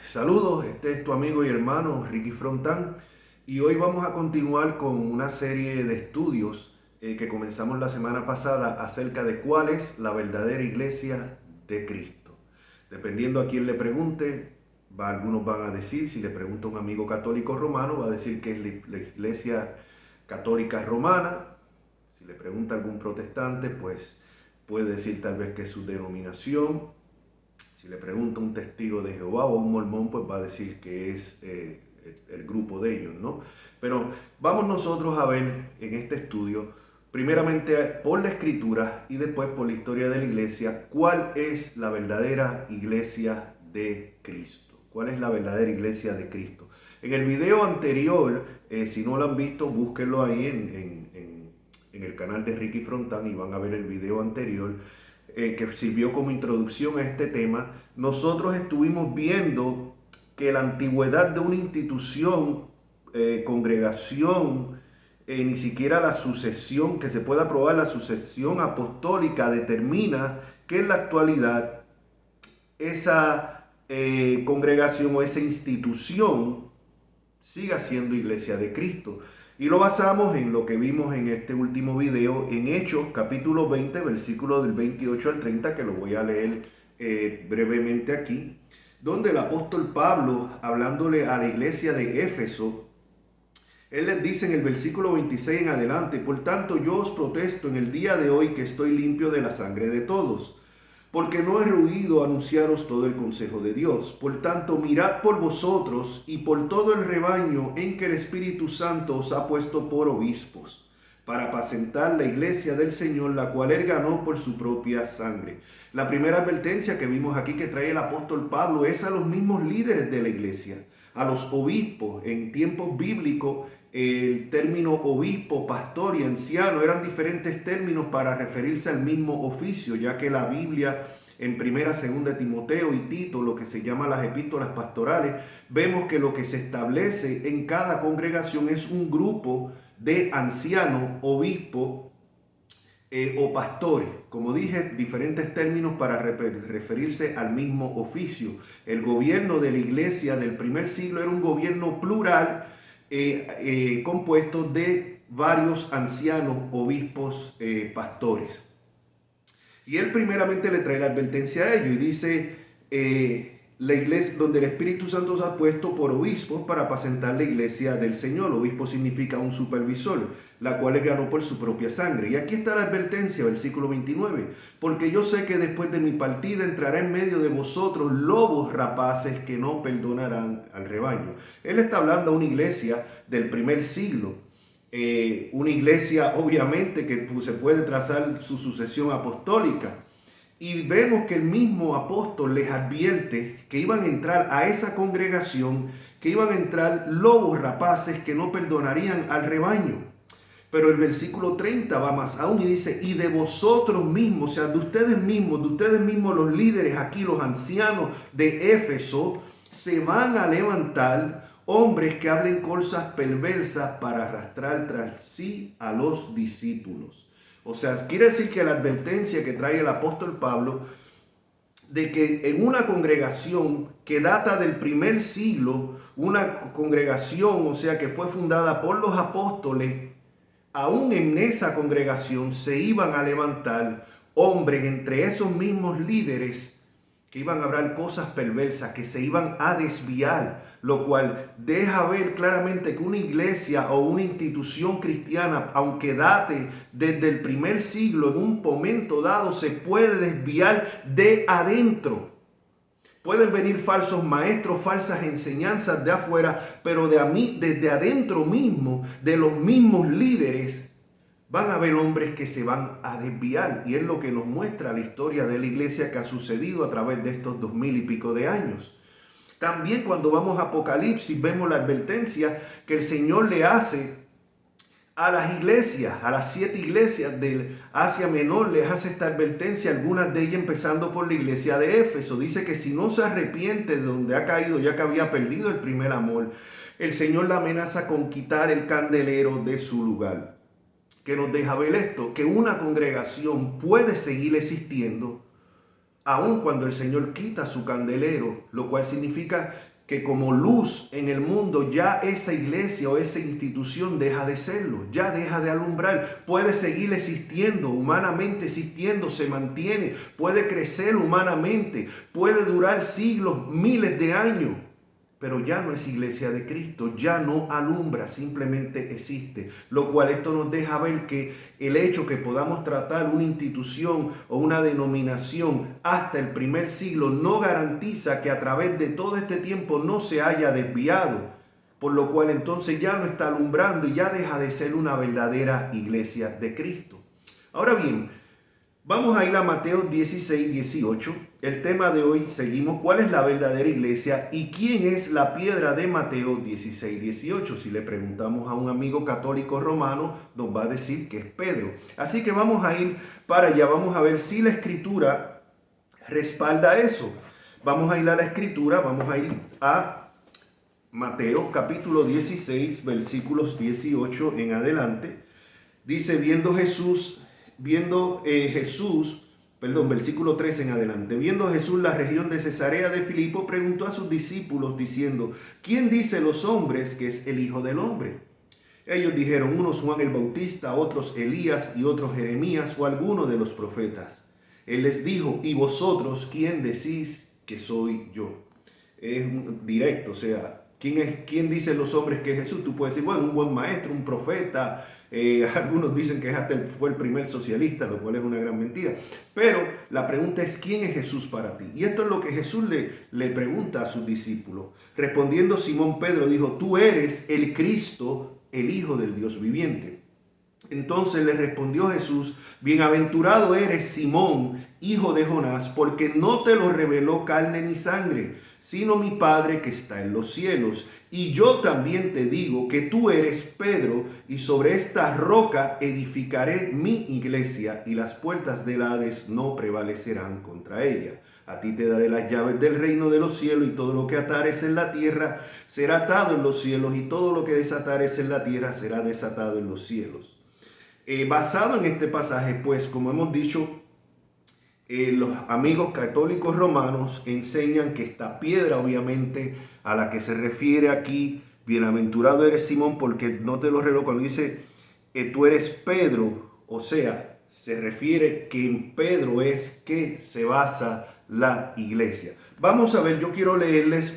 Saludos, este es tu amigo y hermano Ricky Frontán y hoy vamos a continuar con una serie de estudios que comenzamos la semana pasada acerca de cuál es la verdadera iglesia de Cristo. Dependiendo a quién le pregunte, algunos van a decir, si le pregunta a un amigo católico romano, va a decir que es la iglesia católica romana. Si le pregunta a algún protestante, pues puede decir tal vez que es su denominación. Si le pregunta un testigo de Jehová o un mormón, pues va a decir que es el grupo de ellos, ¿no? Pero vamos nosotros a ver en este estudio, primeramente por la escritura y después por la historia de la iglesia, cuál es la verdadera iglesia de Cristo. ¿Cuál es la verdadera iglesia de Cristo? En el video anterior, si no lo han visto, búsquenlo ahí en el canal de Ricky Frontán y van a ver el video anterior que sirvió como introducción a este tema. Nosotros estuvimos viendo que la antigüedad de una institución, congregación, ni siquiera la sucesión, que se pueda probar la sucesión apostólica, determina que en la actualidad esa congregación o esa institución siga siendo iglesia de Cristo. Y lo basamos en lo que vimos en este último video, en Hechos capítulo 20, versículos del 28 al 30, que lo voy a leer brevemente aquí, donde el apóstol Pablo, hablándole a la iglesia de Éfeso, él les dice en el versículo 26 en adelante: por tanto yo os protesto en el día de hoy que estoy limpio de la sangre de todos, porque no he ruido anunciaros todo el consejo de Dios. Por tanto, mirad por vosotros y por todo el rebaño en que el Espíritu Santo os ha puesto por obispos, para apacentar la iglesia del Señor, la cual él ganó por su propia sangre. La primera advertencia que vimos aquí que trae el apóstol Pablo es a los mismos líderes de la iglesia, a los obispos. En tiempos bíblicos, el término obispo, pastor y anciano eran diferentes términos para referirse al mismo oficio, ya que la Biblia en primera, segunda Timoteo y Tito, lo que se llama las epístolas pastorales, vemos que lo que se establece en cada congregación es un grupo de ancianos, obispos o pastores. Como dije, diferentes términos para referirse al mismo oficio. El gobierno de la iglesia del primer siglo era un gobierno plural, compuesto de varios ancianos, obispos, pastores. Y él primeramente le trae la advertencia a ellos y dice, la iglesia donde el Espíritu Santo se ha puesto por obispos para apacentar la iglesia del Señor. Obispo significa un supervisor, la cual él ganó por su propia sangre. Y aquí está la advertencia, versículo 29. Porque yo sé que después de mi partida entrará en medio de vosotros lobos rapaces que no perdonarán al rebaño. Él está hablando a una iglesia del primer siglo. Una iglesia obviamente que se puede trazar su sucesión apostólica. Y vemos que el mismo apóstol les advierte que iban a entrar a esa congregación, que iban a entrar lobos rapaces que no perdonarían al rebaño. Pero el versículo 30 va más aún y dice: y de vosotros mismos, o sea, de ustedes mismos los líderes aquí, los ancianos de Éfeso, se van a levantar hombres que hablen cosas perversas para arrastrar tras sí a los discípulos. O sea, quiere decir que la advertencia que trae el apóstol Pablo de que en una congregación que data del primer siglo, una congregación, o sea, que fue fundada por los apóstoles, aún en esa congregación se iban a levantar hombres entre esos mismos líderes que iban a hablar cosas perversas, que se iban a desviar, lo cual deja ver claramente que una iglesia o una institución cristiana, aunque date desde el primer siglo, en un momento dado se puede desviar de adentro. Pueden venir falsos maestros, falsas enseñanzas de afuera, pero desde adentro mismo, de los mismos líderes, van a haber hombres que se van a desviar, y es lo que nos muestra la historia de la iglesia que ha sucedido a través de estos 2000 y pico de años. También cuando vamos a Apocalipsis vemos la advertencia que el Señor le hace a las iglesias, a las 7 iglesias del Asia Menor, les hace esta advertencia, algunas de ellas empezando por la iglesia de Éfeso. Dice que si no se arrepiente de donde ha caído, ya que había perdido el primer amor, el Señor la amenaza con quitar el candelero de su lugar. Que nos deja ver esto, que una congregación puede seguir existiendo aun cuando el Señor quita su candelero, lo cual significa que como luz en el mundo ya esa iglesia o esa institución deja de serlo, ya deja de alumbrar, puede seguir existiendo, humanamente existiendo, se mantiene, puede crecer humanamente, puede durar siglos, miles de años, pero ya no es iglesia de Cristo, ya no alumbra, simplemente existe. Lo cual esto nos deja ver que el hecho que podamos tratar una institución o una denominación hasta el primer siglo no garantiza que a través de todo este tiempo no se haya desviado, por lo cual entonces ya no está alumbrando y ya deja de ser una verdadera iglesia de Cristo. Ahora bien, vamos a ir a Mateo 16, 18. El tema de hoy, seguimos, ¿cuál es la verdadera iglesia y quién es la piedra de Mateo 16, 18? Si le preguntamos a un amigo católico romano, nos va a decir que es Pedro. Así que vamos a ir para allá, vamos a ver si la escritura respalda eso. Vamos a ir a la escritura, vamos a ir a Mateo capítulo 16, versículos 18 en adelante. Dice, versículo 13 en adelante. Viendo Jesús la región de Cesarea de Filipo, preguntó a sus discípulos diciendo, ¿quién dice los hombres que es el Hijo del Hombre? Ellos dijeron, unos Juan el Bautista, otros Elías y otros Jeremías o alguno de los profetas. Él les dijo, ¿y vosotros quién decís que soy yo? Es directo, o sea, ¿quién dicen los hombres que es Jesús? Tú puedes decir, bueno, un buen maestro, un profeta. Algunos dicen que fue el primer socialista, lo cual es una gran mentira. Pero la pregunta es, ¿quién es Jesús para ti? Y esto es lo que Jesús le pregunta a sus discípulos. Respondiendo Simón Pedro dijo, tú eres el Cristo, el Hijo del Dios viviente. Entonces le respondió Jesús, bienaventurado eres Simón, hijo de Jonás, porque no te lo reveló carne ni sangre, sino mi Padre que está en los cielos. Y yo también te digo que tú eres Pedro, y sobre esta roca edificaré mi iglesia, y las puertas del Hades no prevalecerán contra ella. A ti te daré las llaves del reino de los cielos, y todo lo que atares en la tierra será atado en los cielos, y todo lo que desatares en la tierra será desatado en los cielos. Basado en este pasaje, pues, como hemos dicho, los amigos católicos romanos enseñan que esta piedra, obviamente, a la que se refiere aquí, bienaventurado eres Simón, porque no te lo reveló, cuando dice tú eres Pedro, o sea, se refiere que en Pedro es que se basa la iglesia. Vamos a ver, yo quiero leerles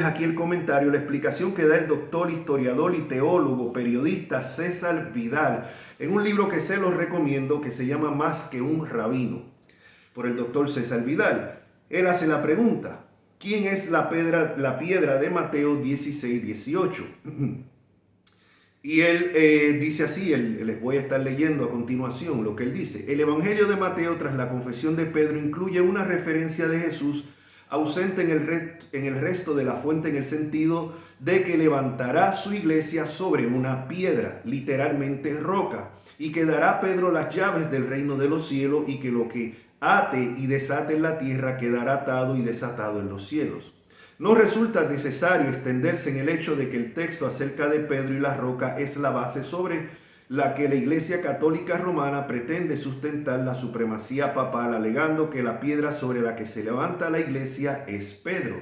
aquí el comentario, la explicación que da el doctor, historiador y teólogo, periodista César Vidal, en un libro que se los recomiendo, que se llama Más que un rabino, por el doctor César Vidal. Él hace la pregunta, ¿quién es la piedra de Mateo 16, 18? Y él dice así, les voy a estar leyendo a continuación lo que él dice. El Evangelio de Mateo, tras la confesión de Pedro, incluye una referencia de Jesús ausente en el resto de la fuente, en el sentido de que levantará su iglesia sobre una piedra, literalmente roca, y que dará a Pedro las llaves del reino de los cielos, y que lo que ate y desate en la tierra quedará atado y desatado en los cielos. No resulta necesario extenderse en el hecho de que el texto acerca de Pedro y la roca es la base sobre la que la Iglesia Católica Romana pretende sustentar la supremacía papal, alegando que la piedra sobre la que se levanta la Iglesia es Pedro.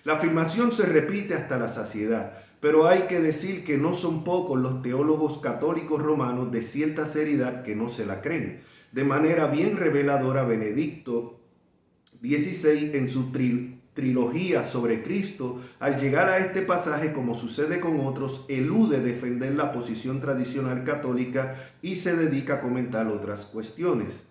La afirmación se repite hasta la saciedad, pero hay que decir que no son pocos los teólogos católicos romanos de cierta seriedad que no se la creen. De manera bien reveladora, Benedicto XVI, en su trilogía sobre Cristo, al llegar a este pasaje, como sucede con otros, elude defender la posición tradicional católica y se dedica a comentar otras cuestiones.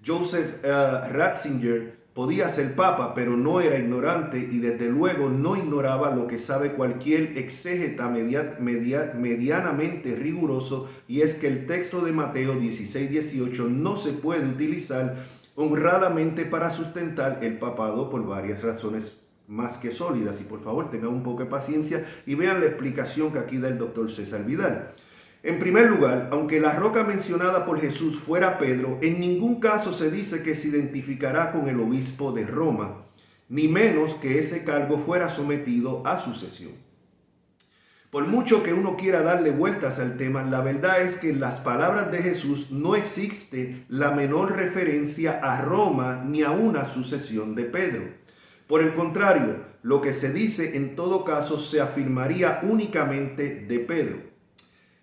Joseph Ratzinger podía ser papa, pero no era ignorante y desde luego no ignoraba lo que sabe cualquier exégeta medianamente riguroso, y es que el texto de Mateo 16-18 no se puede utilizar honradamente para sustentar el papado por varias razones más que sólidas. Y por favor tengan un poco de paciencia y vean la explicación que aquí da el doctor César Vidal. En primer lugar, aunque la roca mencionada por Jesús fuera Pedro, en ningún caso se dice que se identificará con el obispo de Roma, ni menos que ese cargo fuera sometido a sucesión. Por mucho que uno quiera darle vueltas al tema, la verdad es que en las palabras de Jesús no existe la menor referencia a Roma ni a una sucesión de Pedro. Por el contrario, lo que se dice en todo caso se afirmaría únicamente de Pedro.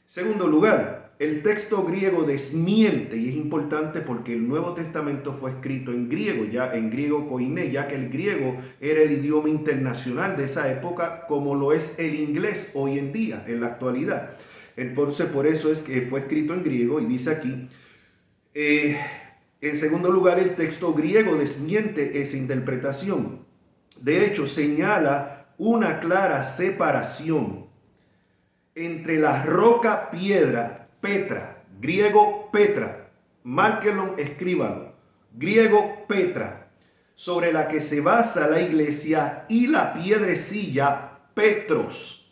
Segundo lugar, el texto griego desmiente, y es importante porque el Nuevo Testamento fue escrito en griego, ya en griego koiné, ya que el griego era el idioma internacional de esa época, como lo es el inglés hoy en día, en la actualidad. Entonces, por eso es que fue escrito en griego, y dice aquí, en segundo lugar, el texto griego desmiente esa interpretación. De hecho, señala una clara separación entre la roca piedra, Petra, griego Petra, márquenlo, escríbalo, griego Petra, sobre la que se basa la iglesia, y la piedrecilla Petros,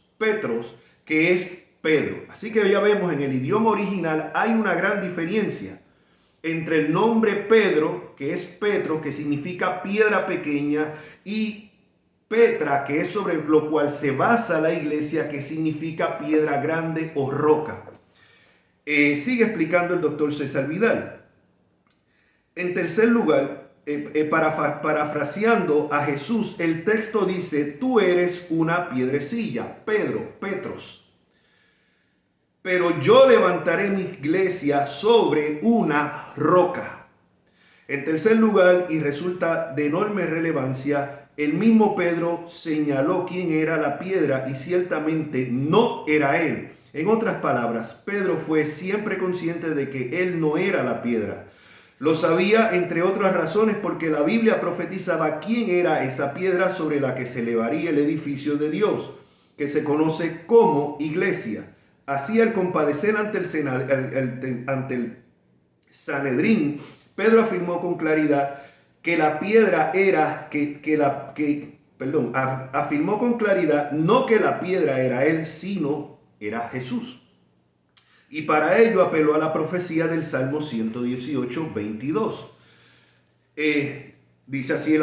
que es Pedro. Así que ya vemos, en el idioma original hay una gran diferencia entre el nombre Pedro, que es Petro, que significa piedra pequeña, y Petra, que es sobre lo cual se basa la iglesia, que significa piedra grande o roca. Sigue explicando el doctor César Vidal. En tercer lugar, parafraseando a Jesús, el texto dice: tú eres una piedrecilla, Pedro, Petros, pero yo levantaré mi iglesia sobre una roca. En tercer lugar, y resulta de enorme relevancia, el mismo Pedro señaló quién era la piedra, y ciertamente no era él. En otras palabras, Pedro fue siempre consciente de que él no era la piedra. Lo sabía, entre otras razones, porque la Biblia profetizaba quién era esa piedra sobre la que se elevaría el edificio de Dios, que se conoce como iglesia. Así, al compadecer ante el Sanedrín, Pedro afirmó con claridad que la piedra era, afirmó con claridad no que la piedra era él, sino era Jesús. Y para ello apeló a la profecía del Salmo 118, 22. Dijo así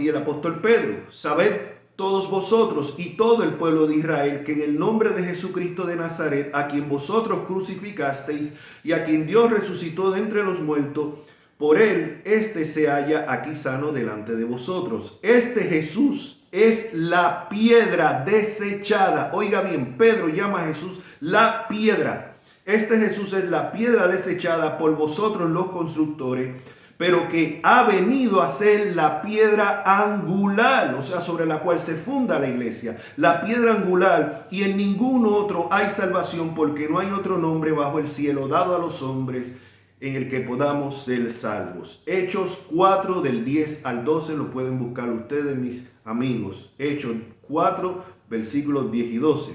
el apóstol Pedro: sabed todos vosotros y todo el pueblo de Israel que en el nombre de Jesucristo de Nazaret, a quien vosotros crucificasteis y a quien Dios resucitó de entre los muertos, por él se halla aquí sano delante de vosotros. Este Jesús es la piedra desechada. Oiga bien, Pedro llama a Jesús la piedra. Este Jesús es la piedra desechada por vosotros los constructores, pero que ha venido a ser la piedra angular, o sea, sobre la cual se funda la iglesia. La piedra angular, y en ningún otro hay salvación, porque no hay otro nombre bajo el cielo dado a los hombres en el que podamos ser salvos. Hechos 4 del 10 al 12, lo pueden buscar ustedes, mis amigos. Hechos 4, versículos 10 y 12.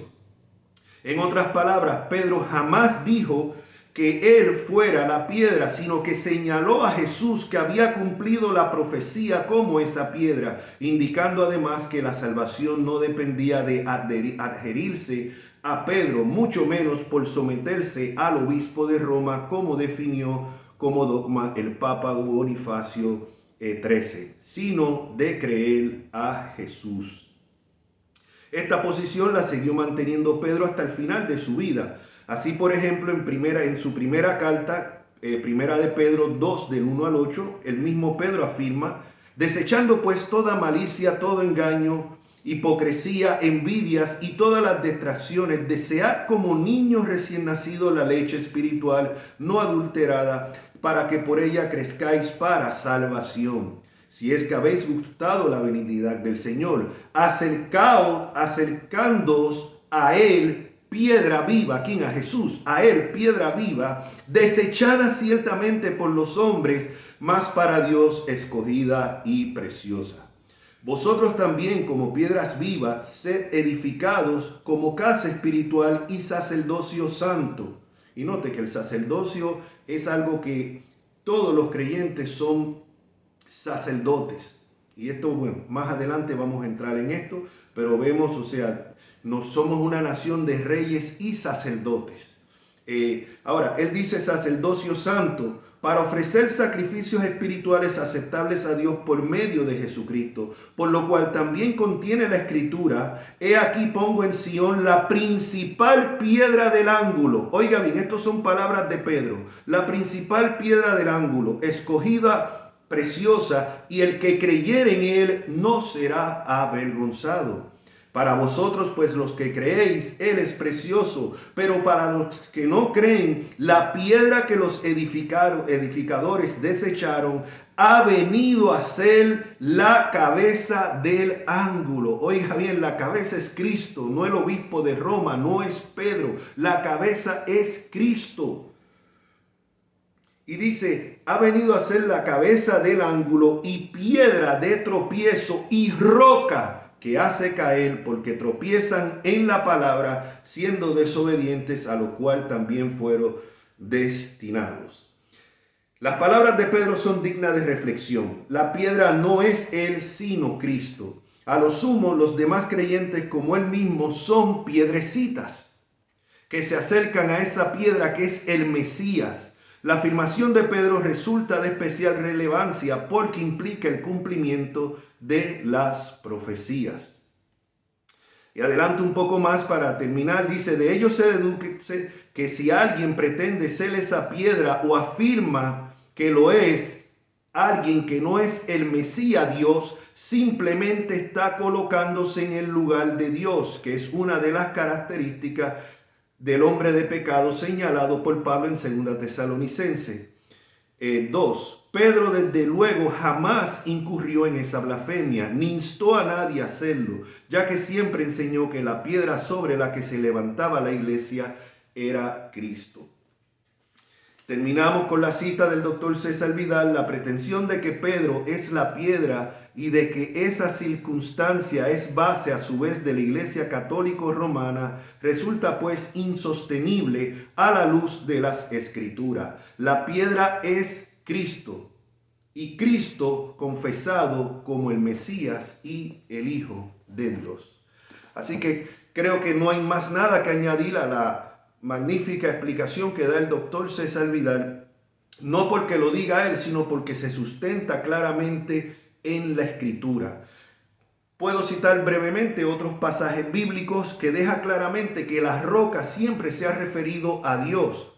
En otras palabras, Pedro jamás dijo que él fuera la piedra, sino que señaló a Jesús, que había cumplido la profecía como esa piedra, indicando además que la salvación no dependía de adherirse a Pedro, mucho menos por someterse al obispo de Roma, como definió como dogma el Papa Bonifacio XIII, sino de creer a Jesús. Esta posición la siguió manteniendo Pedro hasta el final de su vida. Así, por ejemplo, en su primera carta, primera de Pedro 2, del 1 al 8, el mismo Pedro afirma: desechando pues toda malicia, todo engaño, hipocresía, envidias y todas las distracciones, desead como niños recién nacidos la leche espiritual no adulterada, para que por ella crezcáis para salvación. Si es que habéis gustado la benignidad del Señor, acercándoos a Él, piedra viva, ¿quién? A Jesús, a Él, piedra viva, desechada ciertamente por los hombres, mas para Dios escogida y preciosa. Vosotros también, como piedras vivas, sed edificados como casa espiritual y sacerdocio santo. Y note que el sacerdocio es algo que todos los creyentes son sacerdotes. Y esto, bueno, más adelante vamos a entrar en esto, pero vemos, o sea, somos una nación de reyes y sacerdotes. Ahora, él dice sacerdocio santo para ofrecer sacrificios espirituales aceptables a Dios por medio de Jesucristo, por lo cual también contiene la escritura: he aquí pongo en Sión la principal piedra del ángulo. Oiga bien, estas son palabras de Pedro. La principal piedra del ángulo, escogida, preciosa, y el que creyere en él no será avergonzado. Para vosotros, pues los que creéis, él es precioso, pero para los que no creen, la piedra que los edificadores desecharon ha venido a ser la cabeza del ángulo. Oiga bien, la cabeza es Cristo, no el obispo de Roma, no es Pedro. La cabeza es Cristo. Y dice, ha venido a ser la cabeza del ángulo y piedra de tropiezo y roca que hace caer, porque tropiezan en la palabra, siendo desobedientes, a lo cual también fueron destinados. Las palabras de Pedro son dignas de reflexión. La piedra no es él, sino Cristo. A lo sumo, los demás creyentes, como él mismo, son piedrecitas que se acercan a esa piedra que es el Mesías. La afirmación de Pedro resulta de especial relevancia porque implica el cumplimiento de las profecías. Y adelanto un poco más para terminar. Dice, de ello se deduce que si alguien pretende ser esa piedra o afirma que lo es, alguien que no es el Mesías Dios, simplemente está colocándose en el lugar de Dios, que es una de las características del hombre de pecado señalado por Pablo en 2 Tesalonicenses 2. Pedro desde luego jamás incurrió en esa blasfemia, ni instó a nadie a hacerlo, ya que siempre enseñó que la piedra sobre la que se levantaba la iglesia era Cristo. Terminamos con la cita del doctor César Vidal. La pretensión de que Pedro es la piedra y de que esa circunstancia es base a su vez de la Iglesia Católica Romana resulta pues insostenible a la luz de las Escrituras. La piedra es Cristo y Cristo confesado como el Mesías y el Hijo de Dios. Así que creo que no hay más nada que añadir a la magnífica explicación que da el doctor César Vidal, no porque lo diga él, sino porque se sustenta claramente en la Escritura. Puedo citar brevemente otros pasajes bíblicos que deja claramente que la roca siempre se ha referido a Dios.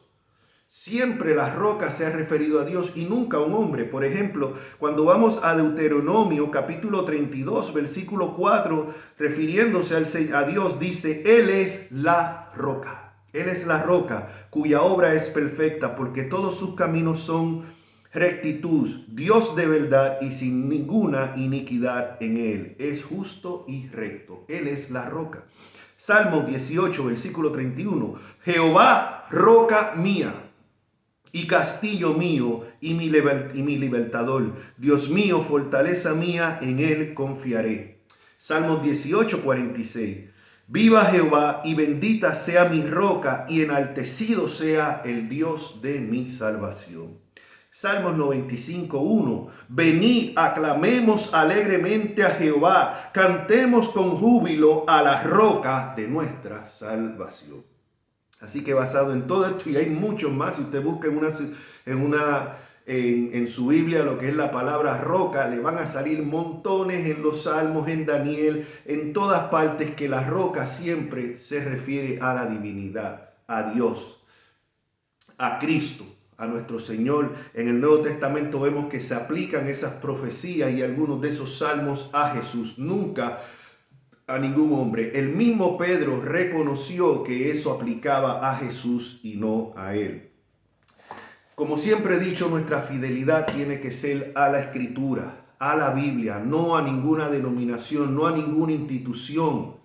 Siempre la roca se ha referido a Dios y nunca a un hombre. Por ejemplo, cuando vamos a Deuteronomio capítulo 32, versículo 4, refiriéndose a Dios, dice, Él es la roca. Él es la roca cuya obra es perfecta, porque todos sus caminos son rectitud, Dios de verdad y sin ninguna iniquidad en él. Es justo y recto. Él es la roca. Salmo 18, versículo 31. Jehová, roca mía y castillo mío y mi libertador. Dios mío, fortaleza mía, en él confiaré. Salmo 18, 46. Viva Jehová y bendita sea mi roca y enaltecido sea el Dios de mi salvación. Salmos 95:1. Venid, aclamemos alegremente a Jehová, cantemos con júbilo a la roca de nuestra salvación. Así que basado en todo esto, y hay muchos más, si usted busca en su Biblia lo que es la palabra roca, le van a salir montones en los Salmos, en Daniel, en todas partes, que la roca siempre se refiere a la divinidad, a Dios, a Cristo, a nuestro Señor. En el Nuevo Testamento vemos que se aplican esas profecías y algunos de esos salmos a Jesús, nunca a ningún hombre. El mismo Pedro reconoció que eso aplicaba a Jesús y no a él. Como siempre he dicho, nuestra fidelidad tiene que ser a la Escritura, a la Biblia, no a ninguna denominación, no a ninguna institución.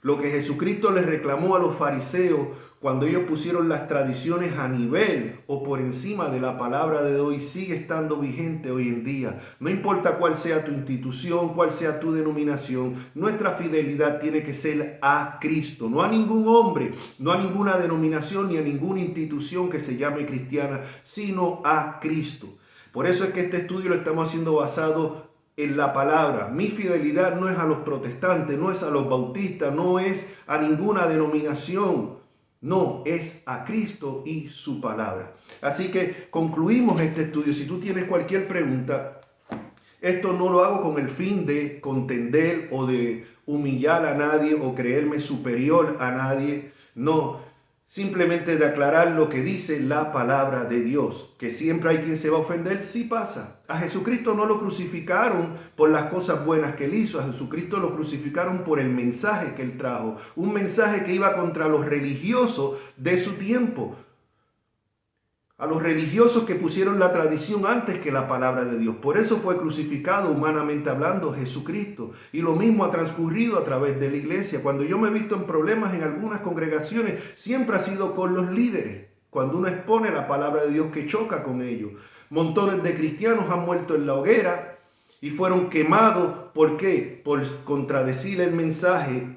Lo que Jesucristo les reclamó a los fariseos cuando ellos pusieron las tradiciones a nivel o por encima de la palabra de hoy sigue estando vigente hoy en día. No importa cuál sea tu institución, cuál sea tu denominación, nuestra fidelidad tiene que ser a Cristo, no a ningún hombre, no a ninguna denominación ni a ninguna institución que se llame cristiana, sino a Cristo. Por eso es que este estudio lo estamos haciendo basado en la palabra. Mi fidelidad no es a los protestantes, no es a los bautistas, no es a ninguna denominación. No, es a Cristo y su palabra. Así que concluimos este estudio. Si tú tienes cualquier pregunta, esto no lo hago con el fin de contender o de humillar a nadie o creerme superior a nadie. No, simplemente de aclarar lo que dice la palabra de Dios. Que siempre hay quien se va a ofender, sí pasa. A Jesucristo no lo crucificaron por las cosas buenas que él hizo. A Jesucristo lo crucificaron por el mensaje que él trajo. Un mensaje que iba contra los religiosos de su tiempo. A los religiosos que pusieron la tradición antes que la palabra de Dios. Por eso fue crucificado, humanamente hablando, Jesucristo. Y lo mismo ha transcurrido a través de la iglesia. Cuando yo me he visto en problemas en algunas congregaciones, siempre ha sido con los líderes. Cuando uno expone la palabra de Dios que choca con ellos. Montones de cristianos han muerto en la hoguera y fueron quemados. ¿Por qué? Por contradecir el mensaje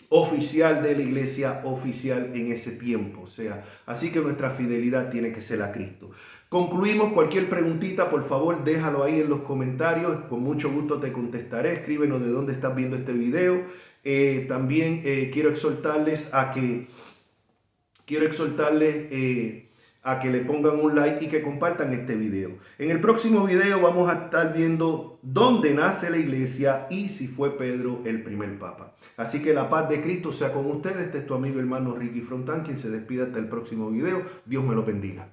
oficial de la iglesia oficial en ese tiempo. O sea, así que nuestra fidelidad tiene que ser a Cristo. Concluimos. Cualquier preguntita, por favor, déjalo ahí en los comentarios. Con mucho gusto te contestaré. Escríbenos de dónde estás viendo este video. También quiero exhortarles a que le pongan un like y que compartan este video. En el próximo video vamos a estar viendo dónde nace la iglesia y si fue Pedro el primer papa. Así que la paz de Cristo sea con ustedes. Este es tu amigo hermano Ricky Frontán, quien se despide hasta el próximo video. Dios me lo bendiga.